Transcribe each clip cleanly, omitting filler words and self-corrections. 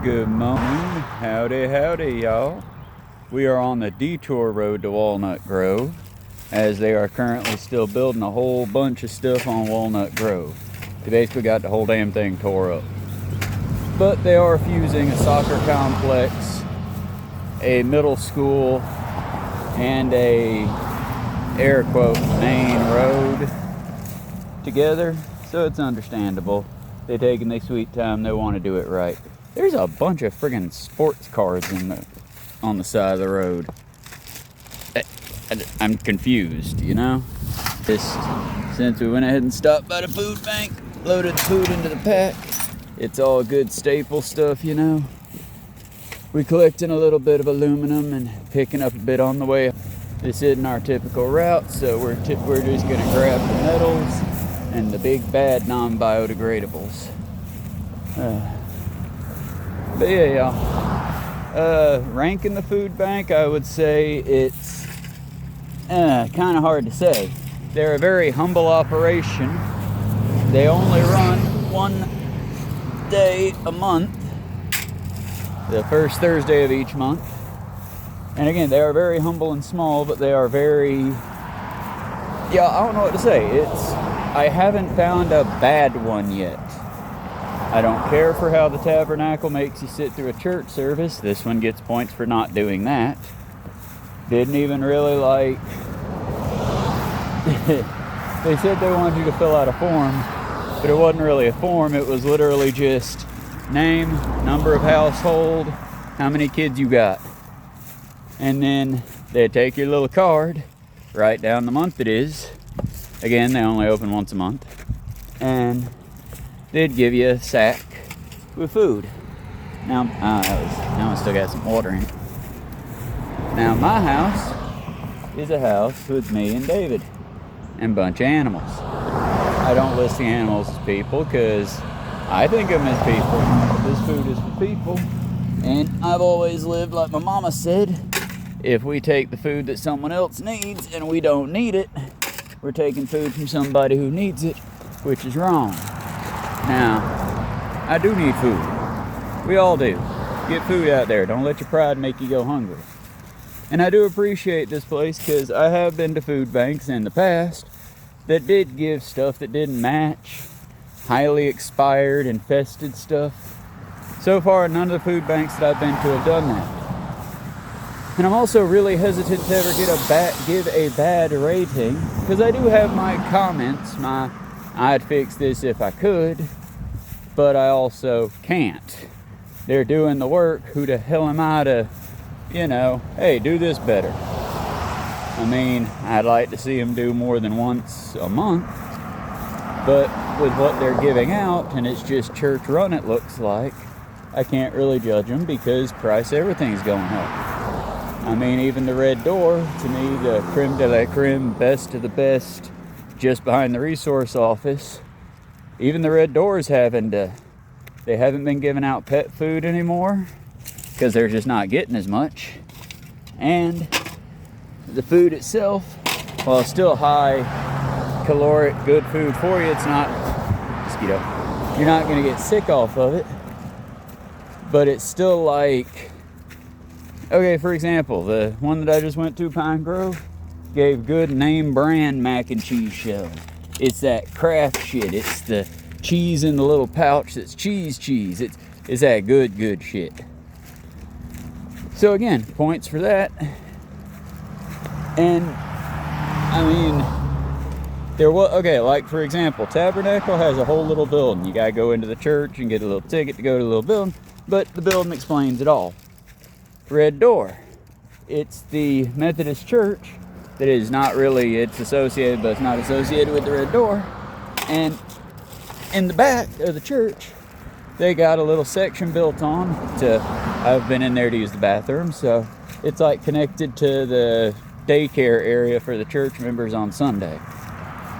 Good morning, howdy y'all. We are on the detour road to Walnut Grove, as they are currently still building a whole bunch of stuff on Walnut Grove. They basically got the whole damn thing tore up. But they are fusing a soccer complex, a middle school, and a air quote main road together, so it's understandable. They taking their sweet time, they want to do it right. There's a bunch of friggin' sports cars on the side of the road. I'm confused, you know? Since we went ahead and stopped by the food bank, loaded the food into the pack, it's all good staple stuff, you know? We're collecting a little bit of aluminum and picking up a bit on the way. This isn't our typical route, so we're just gonna grab the metals and the big bad non-biodegradables. But yeah, y'all. Ranking the food bank, I would say it's kind of hard to say. They're a very humble operation. They only run one day a month, the first Thursday of each month. And again, they are very humble and small, but they are very, yeah, I don't know what to say. I haven't found a bad one yet. I don't care for how the tabernacle makes you sit through a church service. This one gets points for not doing that. Didn't even really like... They said they wanted you to fill out a form, but it wasn't really a form. It was literally just name, number of household, how many kids you got. And then they take your little card, write down the month it is. Again, they only open once a month. And they'd give you a sack with food. Now I still got some water in it. Now my house is a house with me and David and a bunch of animals. I don't list the animals as people because I think of them as people. This food is for people. And I've always lived like my mama said, if we take the food that someone else needs and we don't need it, we're taking food from somebody who needs it, which is wrong. Now, I do need food. We all do. Get food out there. Don't let your pride make you go hungry. And I do appreciate this place because I have been to food banks in the past that did give stuff that didn't match, highly expired, infested stuff. So far, none of the food banks that I've been to have done that. And I'm also really hesitant to ever give a bad rating because I do have my comments, I'd fix this if I could, but I also can't. They're doing the work. Who the hell am I to, hey, do this better? I mean, I'd like to see them do more than once a month, but with what they're giving out, and it's just church run it looks like, I can't really judge them because price everything's going up. I mean, even the Red Door, to me, the creme de la creme, best of the best, just behind the resource office. Even the Red Door's they haven't been giving out pet food anymore because they're just not getting as much. And the food itself, while it's still high caloric, good food for you, it's not, mosquito, you're not going to get sick off of it. But it's still like, okay, for example, the one that I just went to, Pinegrove, gave good name brand mac and cheese shells. It's that Kraft shit. It's the cheese in the little pouch that's cheese. It's that good shit. So again, points for that. And I mean, like for example, Tabernacle has a whole little building. You gotta go into the church and get a little ticket to go to the little building, but the building explains it all. Red Door, it's the Methodist church that is not really, it's associated, but it's not associated with the Red Door. And in the back of the church, they got a little section built on I've been in there to use the bathroom, so it's like connected to the daycare area for the church members on Sunday.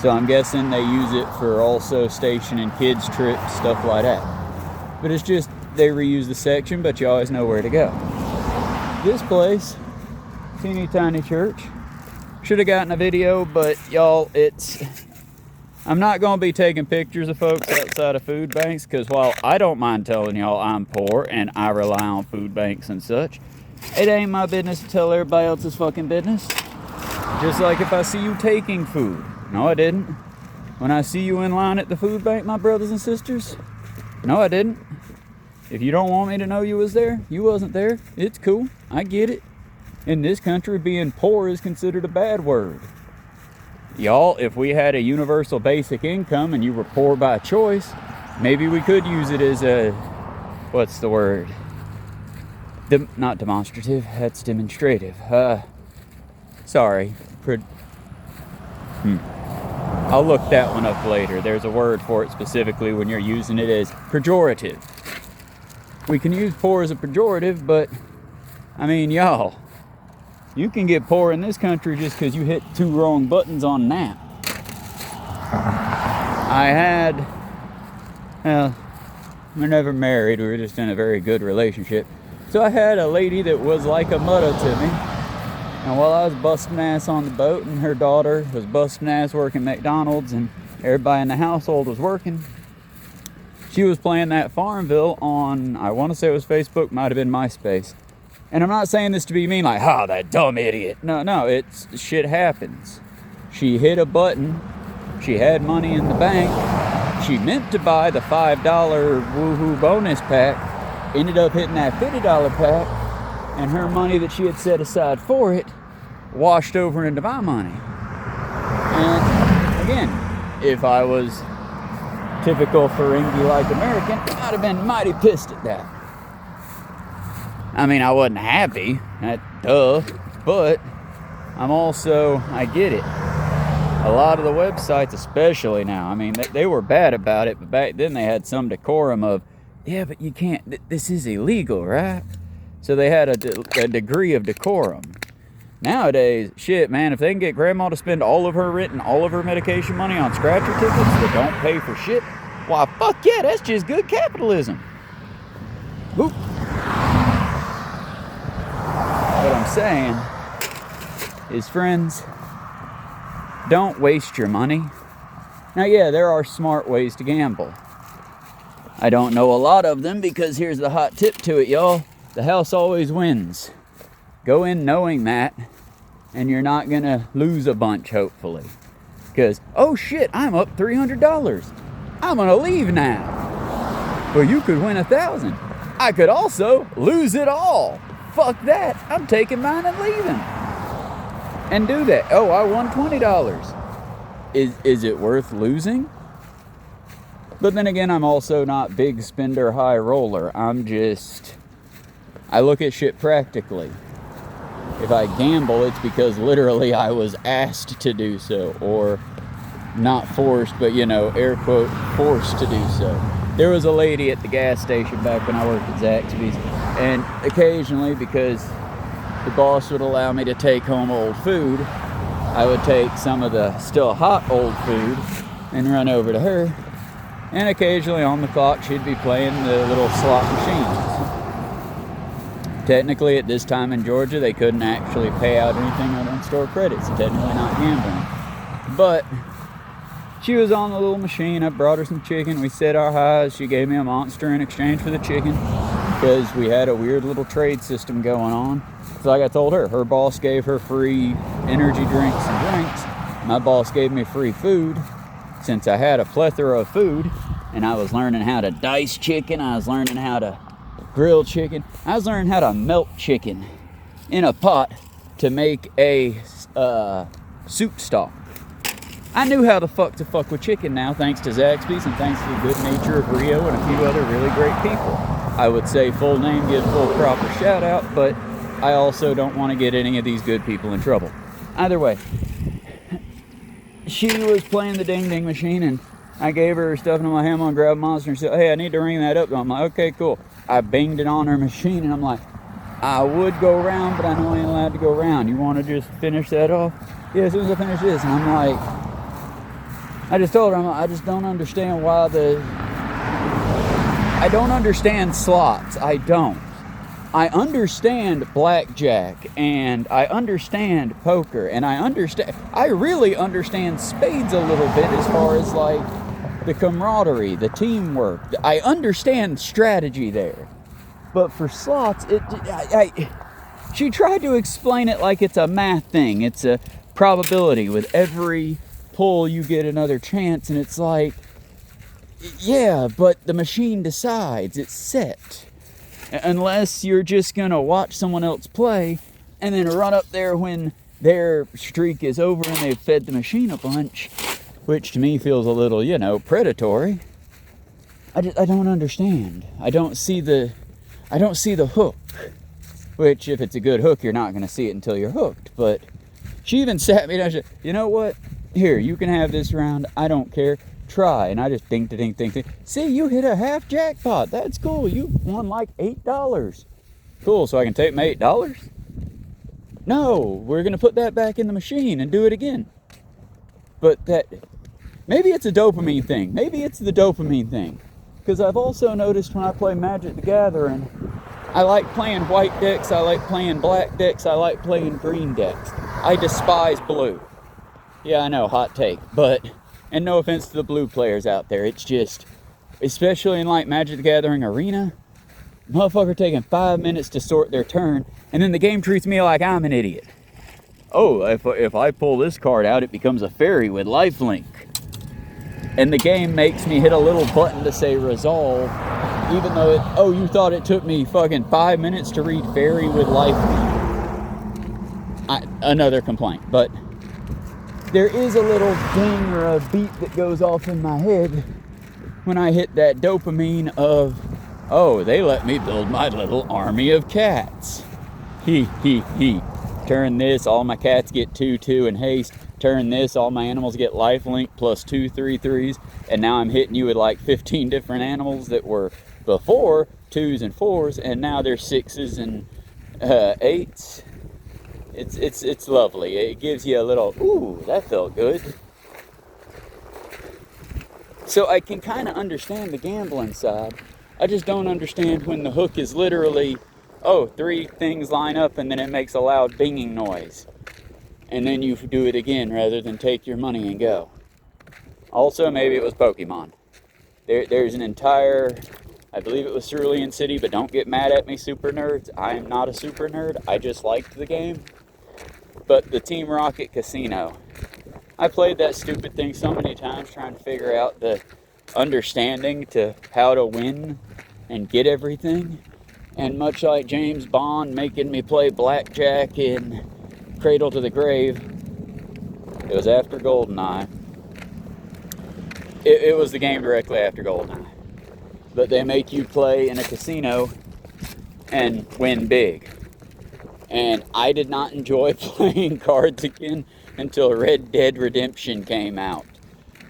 So I'm guessing they use it for also stationing kids trips, stuff like that. But it's just, they reuse the section, but you always know where to go. This place, teeny tiny church, should have gotten a video, but y'all, I'm not going to be taking pictures of folks outside of food banks, because while I don't mind telling y'all I'm poor and I rely on food banks and such, it ain't my business to tell everybody else's fucking business. Just like if I see you taking food. No, I didn't. When I see you in line at the food bank, my brothers and sisters, no, I didn't. If you don't want me to know you was there, you wasn't there. It's cool. I get it. In this country, being poor is considered a bad word. Y'all, if we had a universal basic income and you were poor by choice, maybe we could use it as a, what's the word? Not demonstrative, that's demonstrative. Sorry. I'll look that one up later. There's a word for it specifically when you're using it as pejorative. We can use poor as a pejorative, but, I mean, y'all, you can get poor in this country just because you hit 2 wrong buttons on an app. We're never married, we were just in a very good relationship. So I had a lady that was like a mother to me. And while I was busting ass on the boat and her daughter was busting ass working McDonald's and everybody in the household was working, she was playing that Farmville on, I want to say it was Facebook, might have been MySpace. And I'm not saying this to be mean, like, that dumb idiot. No, shit happens. She hit a button. She had money in the bank. She meant to buy the $5 woohoo bonus pack. Ended up hitting that $50 pack. And her money that she had set aside for it washed over into my money. And again, if I was typical Ferengi-like American, I'd have been mighty pissed at that. I mean, I wasn't happy, but I get it. A lot of the websites, especially now, I mean, they were bad about it, but back then they had some decorum of, yeah, but you can't, this is illegal, right? So they had a degree of decorum. Nowadays, shit, man, if they can get grandma to spend all of her rent and all of her medication money on scratcher tickets that don't pay for shit, why, fuck yeah, that's just good capitalism. Oop. What I'm saying is, friends, don't waste your money. Now, yeah, there are smart ways to gamble. I don't know a lot of them because here's the hot tip to it, y'all. The house always wins. Go in knowing that, and you're not going to lose a bunch, hopefully. Because, oh shit, I'm up $300. I'm going to leave now. Well, you could win $1,000. I could also lose it all. Fuck that. I'm taking mine and leaving. And do that. Oh, I won $20. Is it worth losing? But then again, I'm also not big spender, high roller. I look at shit practically. If I gamble, it's because literally I was asked to do so. Or not forced, but, air quote, forced to do so. There was a lady at the gas station back when I worked at Zaxby's, and occasionally, because the boss would allow me to take home old food, I would take some of the still hot old food and run over to her, and occasionally on the clock she'd be playing the little slot machines. Technically, at this time in Georgia, they couldn't actually pay out anything on store credits, so technically not gambling. But she was on the little machine. I brought her some chicken. We said our highs. She gave me a Monster in exchange for the chicken because we had a weird little trade system going on. So like I told her, her boss gave her free energy drinks and drinks. My boss gave me free food since I had a plethora of food, and I was learning how to dice chicken. I was learning how to grill chicken. I was learning how to melt chicken in a pot to make a soup stock. I knew how the fuck to fuck with chicken now, thanks to Zaxby's and thanks to the good nature of Rio and a few other really great people. I would say full name, give full proper shout out, but I also don't want to get any of these good people in trouble. Either way, she was playing the ding ding machine, and I gave her her stuff, and I'm like, hey, I'm gonna grab a Monster, and she said, hey, I need to ring that up. And I'm like, okay, cool. I binged it on her machine, and I'm like, I would go around, but I know I ain't allowed to go around. You want to just finish that off? Yeah, as soon as I finish this. And I'm like, I just told her, I just don't understand why I don't understand slots. I don't. I understand blackjack, and I understand poker, and I really understand spades a little bit as far as like the camaraderie, the teamwork. I understand strategy there. But for slots, she tried to explain it like it's a math thing. It's a probability. With every pull, you get another chance, and it's like, yeah, but the machine decides. It's set. Unless you're just gonna watch someone else play and then run up there when their streak is over and they've fed the machine a bunch, which to me feels a little, predatory. I don't understand. I don't see the hook. Which, if it's a good hook, you're not gonna see it until you're hooked. But she even sat me down and said, you know what? Here, you can have this round. I don't care. Try. And I just ding. See, you hit a half jackpot. That's cool. You won like $8. Cool, so I can take my $8? No, we're gonna put that back in the machine and do it again. But maybe it's a dopamine thing. Maybe it's the dopamine thing. Because I've also noticed when I play Magic the Gathering, I like playing white decks, I like playing black decks, I like playing green decks. I despise blue. Yeah, I know, hot take, but, and no offense to the blue players out there, it's just, especially in like Magic the Gathering Arena, motherfucker taking 5 minutes to sort their turn, and then the game treats me like I'm an idiot. Oh, if I pull this card out, it becomes a fairy with lifelink. And the game makes me hit a little button to say resolve, even though you thought it took me fucking 5 minutes to read fairy with lifelink. Another complaint, but there is a little ding or a beat that goes off in my head when I hit that dopamine of, oh, they let me build my little army of cats. He. Turn this, all my cats get 2/2 and haste. Turn this, all my animals get lifelink plus 2 3/3s. And now I'm hitting you with like 15 different animals that were before 2s and 4s, and now they're 6s and 8s. It's lovely. It gives you a little, ooh, that felt good. So I can kind of understand the gambling side. I just don't understand when the hook is literally, 3 things line up and then it makes a loud binging noise. And then you do it again rather than take your money and go. Also, maybe it was Pokemon. There's an entire, I believe it was Cerulean City, but don't get mad at me, super nerds. I am not a super nerd. I just liked the game. But the Team Rocket Casino. I played that stupid thing so many times trying to figure out the understanding to how to win and get everything. And much like James Bond making me play blackjack in Cradle to the Grave, it was after GoldenEye. It was the game directly after GoldenEye. But they make you play in a casino and win big. And I did not enjoy playing cards again until Red Dead Redemption came out.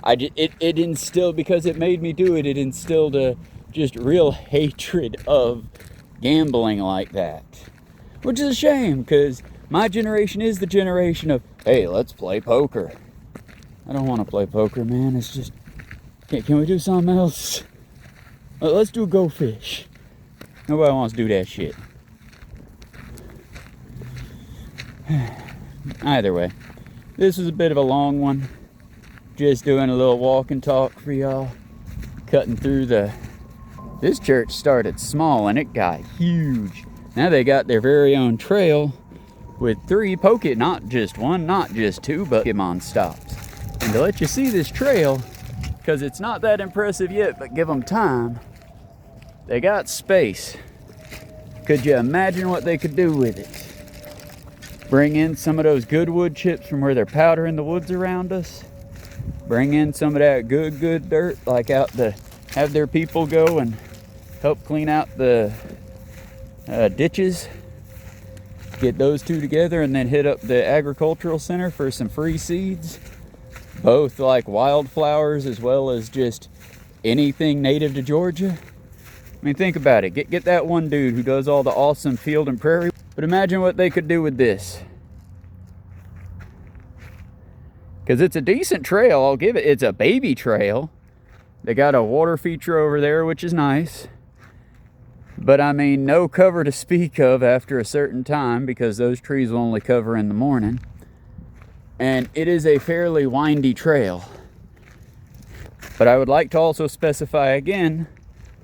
It instilled, because it made me do it, it instilled a just real hatred of gambling like that. Which is a shame, because my generation is the generation of, hey, let's play poker. I don't want to play poker, man. It's just, can we do something else? Let's do Go Fish. Nobody wants to do that shit. Either way, this was a bit of a long one. Just doing a little walk and talk for y'all. Cutting through this church started small and it got huge. Now they got their very own trail with 3 not just 1, not just 2, but Pokemon stops. And to let you see this trail, because it's not that impressive yet, but give them time, they got space. Could you imagine what they could do with it? Bring in some of those good wood chips from where they're powdering the woods around us. Bring in some of that good dirt, like out to have their people go and help clean out the ditches. Get those 2 together and then hit up the agricultural center for some free seeds. Both like wildflowers as well as just anything native to Georgia. I mean, think about it. Get that one dude who does all the awesome field and prairie. But imagine what they could do with this. Because it's a decent trail, I'll give it. It's a baby trail. They got a water feature over there, which is nice. But I mean, no cover to speak of after a certain time, because those trees will only cover in the morning. And it is a fairly windy trail. But I would like to also specify again,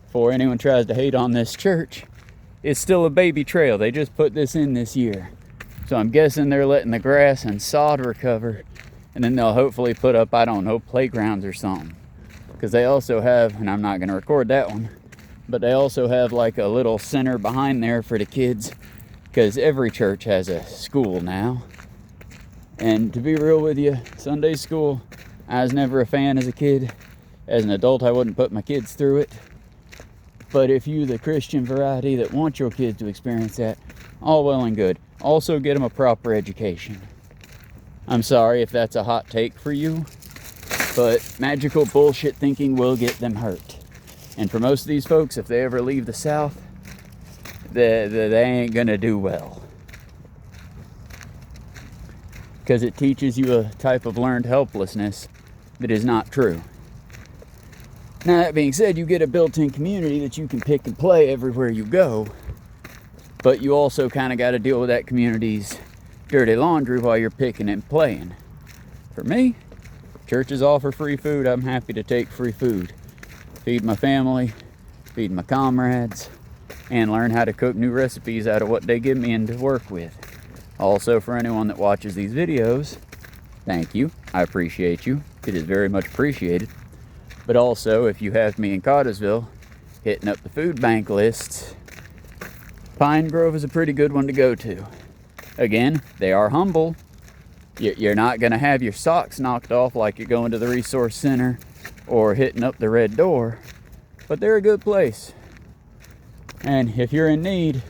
before anyone tries to hate on this church, it's still a baby trail. They just put this in this year. So I'm guessing they're letting the grass and sod recover, and then they'll hopefully put up, I don't know, playgrounds or something. Because they also have, and I'm not going to record that one, but they also have like a little center behind there for the kids, because every church has a school now. And to be real with you, Sunday school, I was never a fan as a kid. As an adult, I wouldn't put my kids through it. But if you, the Christian variety that want your kids to experience that, all well and good. Also get them a proper education. I'm sorry if that's a hot take for you, but magical bullshit thinking will get them hurt. And for most of these folks, if they ever leave the South, they ain't gonna do well. Because it teaches you a type of learned helplessness that is not true. Now, that being said, you get a built-in community that you can pick and play everywhere you go, but you also kind of got to deal with that community's dirty laundry while you're picking and playing. For me, churches offer free food. I'm happy to take free food. Feed my family, feed my comrades, and learn how to cook new recipes out of what they give me and to work with. Also, for anyone that watches these videos, thank you. I appreciate you. It is very much appreciated. But also, if you have me in Cartersville, hitting up the food bank lists, Pinegrove is a pretty good one to go to. Again, they are humble. You're not going to have your socks knocked off like you're going to the resource center or hitting up the red door, but they're a good place. And if you're in need,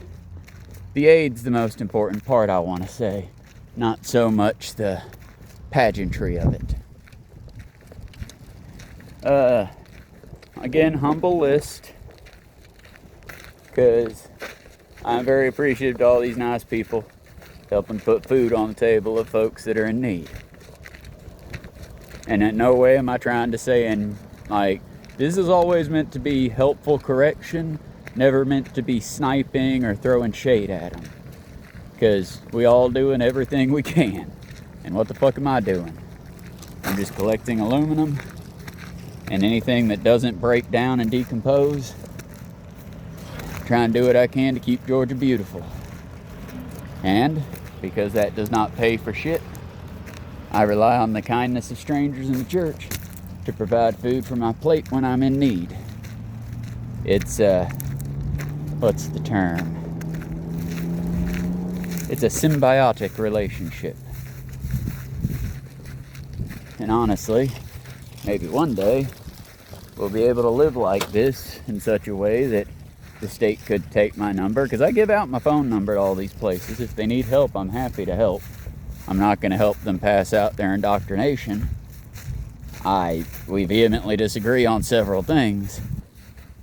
the aid's the most important part, I want to say, not so much the pageantry of it. Again, humble list, because I'm very appreciative to all these nice people helping put food on the table of folks that are in need. And in no way am I trying to say, and like, this is always meant to be helpful correction, never meant to be sniping or throwing shade at them. Because we all doing everything we can. And what the fuck am I doing? I'm just collecting aluminum and anything that doesn't break down and decompose. Trying to do what I can to keep Georgia beautiful. And because that does not pay for shit, I rely on the kindness of strangers in the church to provide food for my plate when I'm in need. It's what's the term? It's a symbiotic relationship. And honestly, maybe one day we'll be able to live like this in such a way that the state could take my number, because I give out my phone number to all these places. If they need help, I'm happy to help. I'm not going to help them pass out their indoctrination. We vehemently disagree on several things,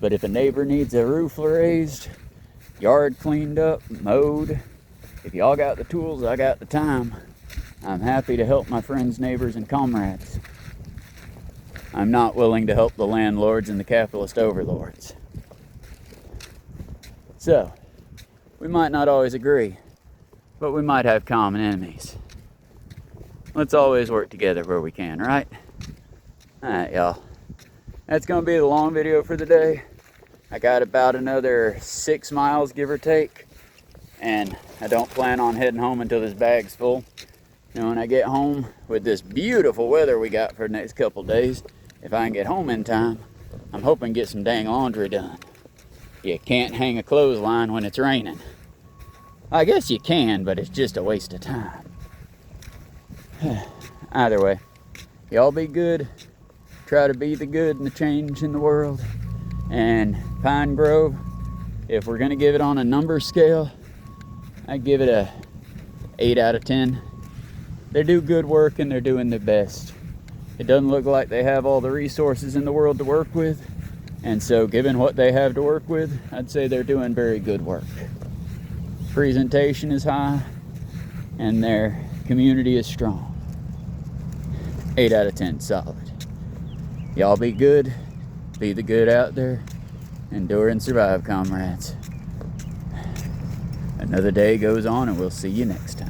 but if a neighbor needs a roof raised, yard cleaned up, mowed, if y'all got the tools, I got the time. I'm happy to help my friends, neighbors, and comrades. I'm not willing to help the landlords and the capitalist overlords. So, we might not always agree, but we might have common enemies. Let's always work together where we can, right? Alright, y'all. That's going to be the long video for the day. I got about another 6 miles, give or take. And I don't plan on heading home until this bag's full. And when I get home with this beautiful weather we got for the next couple days, if I can get home in time, I'm hoping to get some dang laundry done. You can't hang a clothesline when it's raining. I guess you can, but it's just a waste of time. Either way, y'all be good. Try to be the good and the change in the world. And Pinegrove, if we're going to give it on a number scale, I'd give it a 8 out of 10. They do good work and they're doing their best. It doesn't look like they have all the resources in the world to work with. And so given what they have to work with, I'd say they're doing very good work. Presentation is high and their community is strong. 8 out of 10, solid. Y'all be good, be the good out there, endure and survive, comrades. Another day goes on, and we'll see you next time.